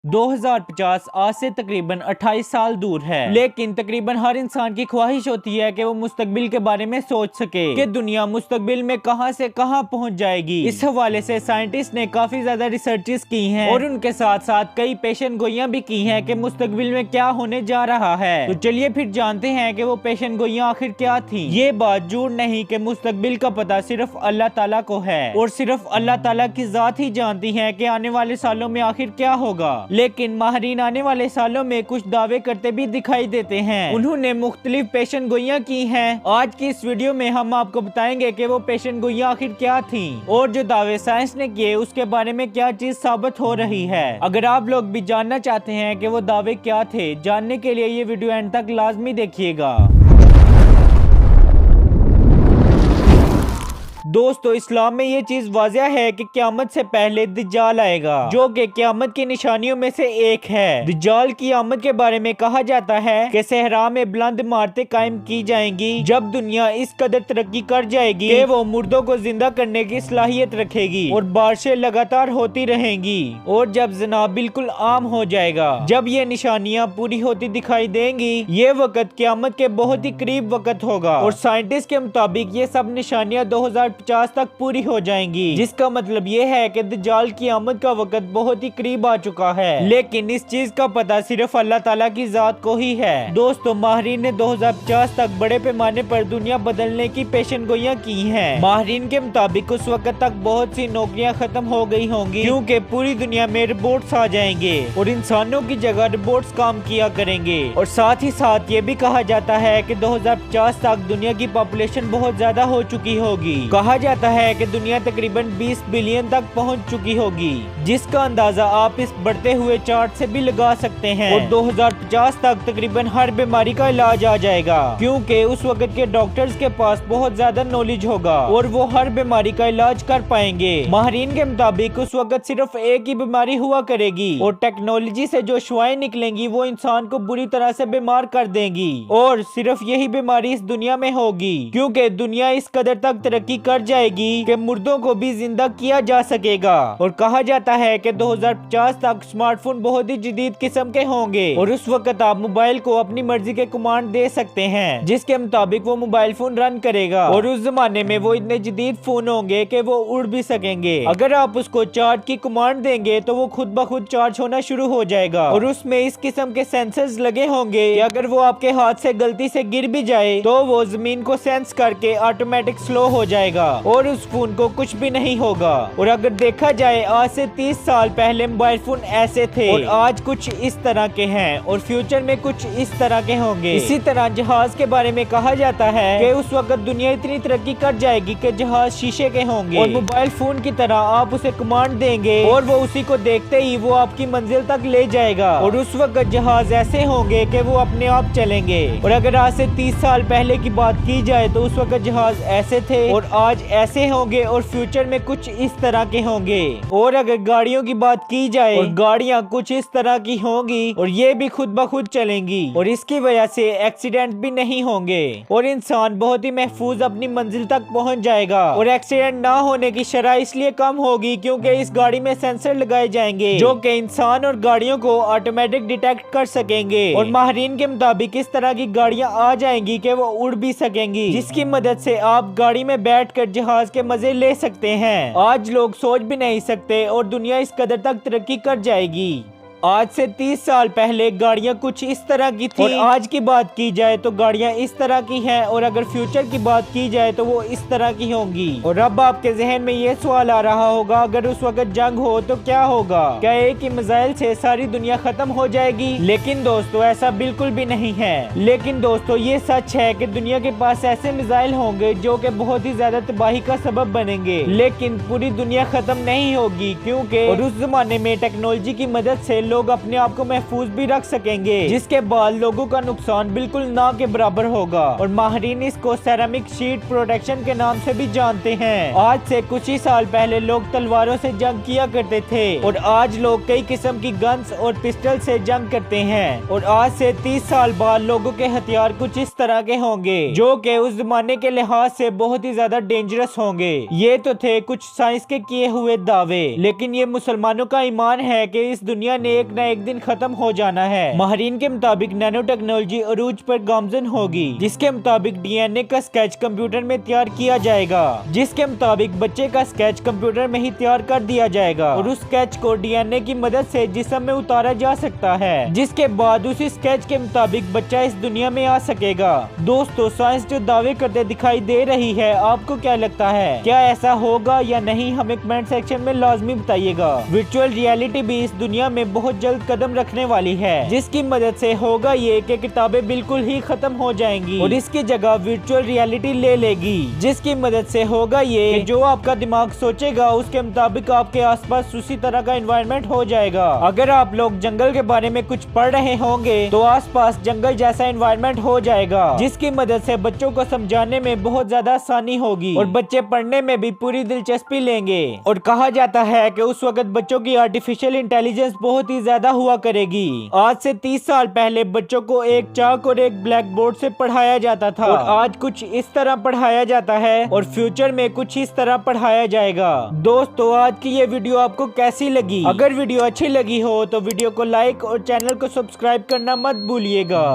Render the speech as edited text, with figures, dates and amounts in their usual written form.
2050 आज से तकरीबन 28 साल दूर है, लेकिन तकरीबन हर इंसान की ख्वाहिश होती है कि वो मुस्तकबिल के बारे में सोच सके कि दुनिया मुस्तकबिल में कहां से कहां पहुंच जाएगी। इस हवाले से साइंटिस्ट ने काफी ज्यादा रिसर्चेस की हैं और उनके साथ साथ कई पेशन गोइयां भी की हैं कि मुस्तकबिल में क्या होने जा रहा है। तो चलिए फिर जानते हैं कि वो पेशन गोइयां आखिर क्या थी। ये बात झूठ नहीं कि मुस्तकबिल का पता सिर्फ अल्लाह ताला को है और सिर्फ अल्लाह ताला की जात ही जानती है कि आने वाले सालों में आखिर क्या होगा। लेकिन माहिरीन आने वाले सालों में कुछ दावे करते भी दिखाई देते हैं। उन्होंने मुख्तलिफ पेशन गोइयां की हैं। आज की इस वीडियो में हम आपको बताएंगे कि वो पेशन गोइयां आखिर क्या थी और जो दावे साइंस ने किए उसके बारे में क्या चीज साबित हो रही है। अगर आप लोग भी जानना चाहते हैं कि वो दावे क्या थे, जानने के लिए ये वीडियो एंड तक लाजमी देखिएगा। दोस्तों, इस्लाम में ये चीज वाज़िह है कि क़यामत से पहले दज्जाल आएगा, जो कि क़यामत की निशानियों में से एक है। दज्जाल की आमद के बारे में कहा जाता है कि सहरा में बुलंद इमारतें कायम की जाएंगी जब दुनिया इस कदर तरक्की कर जाएगी कि वो मुर्दों को जिंदा करने की सलाहियत रखेगी और बारिशें लगातार होती रहेंगी और जब जना बिल्कुल आम हो जाएगा। जब ये निशानियाँ पूरी होती दिखाई देंगी, ये वक्त क़यामत के बहुत ही करीब वक्त होगा और साइंटिस्ट के मुताबिक ये सब निशानियाँ 2050 तक पूरी हो जाएंगी, जिसका मतलब ये है कि दज्जाल की आमद का वक्त बहुत ही करीब आ चुका है। लेकिन इस चीज का पता सिर्फ अल्लाह ताला की जात को ही है। दोस्तों, माहिरीन ने 2050 तक बड़े पैमाने पर दुनिया बदलने की पेशन गोइयां की हैं। माहिरीन के मुताबिक उस वक्त तक बहुत सी नौकरियां खत्म हो गई होंगी क्योंकि पूरी दुनिया में रोबोट्स आ जाएंगे और इंसानों की जगह रोबोट्स काम किया करेंगे। और साथ ही साथ ये भी कहा जाता है कि 2050 तक दुनिया की पॉपुलेशन बहुत ज्यादा हो चुकी होगी। कहा जाता है कि दुनिया तकरीबन 20 बिलियन तक पहुंच चुकी होगी, जिसका अंदाजा आप इस बढ़ते हुए चार्ट से भी लगा सकते हैं। और 2050 तक तकरीबन हर बीमारी का इलाज आ जाएगा क्योंकि उस वक्त के डॉक्टर्स के पास बहुत ज्यादा नॉलेज होगा और वो हर बीमारी का इलाज कर पाएंगे। माहिरीन के मुताबिक उस वक्त सिर्फ एक ही बीमारी हुआ करेगी और टेक्नोलॉजी से जो शुआएं निकलेंगी वो इंसान को बुरी तरह से बीमार कर देंगी और सिर्फ यही बीमारी इस दुनिया में होगी क्योंकि दुनिया इस कदर तक तरक्की कर जाएगी कि मुर्दों को भी जिंदा किया जा सकेगा। और कहा जाता है कि 2050 तक स्मार्टफोन बहुत ही जदीद किस्म के होंगे और उस वक्त आप मोबाइल को अपनी मर्जी के कमांड दे सकते हैं जिसके मुताबिक वो मोबाइल फोन रन करेगा। और उस जमाने में वो इतने जदीद फोन होंगे कि वो उड़ भी सकेंगे। अगर आप उसको चार्ज की कमांड देंगे तो वो खुद ब खुद चार्ज होना शुरू हो जाएगा और उसमें इस किस्म के सेंसर्स लगे होंगे कि अगर वो आपके हाथ से गलती से गिर भी जाए तो वो जमीन को सेंस करके ऑटोमेटिक स्लो हो जाएगा और उस फोन को कुछ भी नहीं होगा। और अगर देखा जाए आज से 30 साल पहले मोबाइल फोन ऐसे थे और आज कुछ इस तरह के हैं और फ्यूचर में कुछ इस तरह के होंगे। इसी तरह जहाज के बारे में कहा जाता है कि उस वक्त दुनिया इतनी तरक्की कर जाएगी कि जहाज शीशे के होंगे और मोबाइल फोन की तरह आप उसे कमांड देंगे और वो उसी को देखते ही वो आपकी मंजिल तक ले जाएगा। और उस वक्त जहाज ऐसे होंगे कि वो अपने आप चलेंगे। और अगर आज से 30 साल पहले की बात की जाए तो उस वक्त जहाज ऐसे थे और आज ऐसे होंगे और फ्यूचर में कुछ इस तरह के होंगे। और अगर गाड़ियों की बात की जाए और गाड़ियां कुछ इस तरह की होंगी और ये भी खुद ब खुद चलेंगी और इसकी वजह से एक्सीडेंट भी नहीं होंगे और इंसान बहुत ही महफूज अपनी मंजिल तक पहुंच जाएगा। और एक्सीडेंट ना होने की शरह इसलिए कम होगी क्योंकि इस गाड़ी में सेंसर लगाए जाएंगे जो कि इंसान और गाड़ियों को ऑटोमेटिक डिटेक्ट कर सकेंगे। और माहिरीन के मुताबिक इस तरह की गाड़ियां आ जाएंगी कि वो उड़ भी सकेंगी, जिसकी मदद से आप गाड़ी में बैठकर जहाज के मजे ले सकते हैं। आज लोग सोच भी नहीं सकते और दुनिया इस कदर तक तरक्की कर जाएगी। आज से 30 साल पहले गाड़ियां कुछ इस तरह की थी और आज की बात की जाए तो गाड़ियां इस तरह की हैं और अगर फ्यूचर की बात की जाए तो वो इस तरह की होंगी। और अब आपके जहन में ये सवाल आ रहा होगा, अगर उस वक्त जंग हो तो क्या होगा? क्या एक ही मिसाइल से सारी दुनिया खत्म हो जाएगी? लेकिन दोस्तों, ऐसा बिल्कुल भी नहीं है। लेकिन दोस्तों, ये सच है कि दुनिया के पास ऐसे मिसाइल होंगे जो कि बहुत ही ज्यादा तबाही का सबब बनेंगे, लेकिन पूरी दुनिया खत्म नहीं होगी क्योंकि और उस जमाने में टेक्नोलॉजी की मदद से लोग अपने आप को महफूज भी रख सकेंगे, जिसके बाद लोगों का नुकसान बिल्कुल ना के बराबर होगा। और माहिरीन इसको सेरामिक शीट प्रोटेक्शन के नाम से भी जानते हैं। आज से कुछ ही साल पहले लोग तलवारों से जंग किया करते थे और आज लोग कई किस्म की गन्स और पिस्टल से जंग करते हैं। और आज से 30 साल बाद लोगों के हथियार कुछ इस तरह के होंगे जो कि उस जमाने के लिहाज से बहुत ही ज्यादा डेंजरस होंगे। ये तो थे कुछ साइंस के किए हुए दावे, लेकिन ये मुसलमानों का ईमान है कि इस दुनिया ने एक न एक दिन खत्म हो जाना है। माहिरीन के मुताबिक नैनो टेक्नोलॉजी अरूज पर गामजन होगी, जिसके मुताबिक DNA का स्केच कंप्यूटर में तैयार किया जाएगा, जिसके मुताबिक बच्चे का स्केच कंप्यूटर में ही तैयार कर दिया जाएगा और उस स्केच को DNA की मदद से जिस्म में उतारा जा सकता है, जिसके बाद उसी स्केच के मुताबिक बच्चा इस दुनिया में आ सकेगा। दोस्तों, साइंस जो दावे करते दिखाई दे रही है, आपको क्या लगता है, क्या ऐसा होगा या नहीं? हमें कमेंट सेक्शन में लाजमी बताइएगा। वर्चुअल रियलिटी भी इस दुनिया में बहुत जल्द कदम रखने वाली है, जिसकी मदद से होगा ये कि किताबें बिल्कुल ही खत्म हो जाएंगी और इसकी जगह वर्चुअल रियलिटी ले लेगी, जिसकी मदद से होगा ये कि जो आपका दिमाग सोचेगा उसके मुताबिक आपके आसपास उसी तरह का एनवायरनमेंट हो जाएगा। अगर आप लोग जंगल के बारे में कुछ पढ़ रहे होंगे तो आसपास जंगल जैसा एनवायरनमेंट हो जाएगा, जिसकी मदद से बच्चों को समझाने में बहुत ज्यादा आसानी होगी और बच्चे पढ़ने में भी पूरी दिलचस्पी लेंगे। और कहा जाता है कि उस वक्त बच्चों की आर्टिफिशियल इंटेलिजेंस बहुत ही ज्यादा हुआ करेगी। आज से 30 साल पहले बच्चों को एक चाक और एक ब्लैक बोर्ड से पढ़ाया जाता था और आज कुछ इस तरह पढ़ाया जाता है और फ्यूचर में कुछ इस तरह पढ़ाया जाएगा। दोस्तों, आज की ये वीडियो आपको कैसी लगी? अगर वीडियो अच्छी लगी हो तो वीडियो को लाइक और चैनल को सब्सक्राइब करना मत भूलिएगा।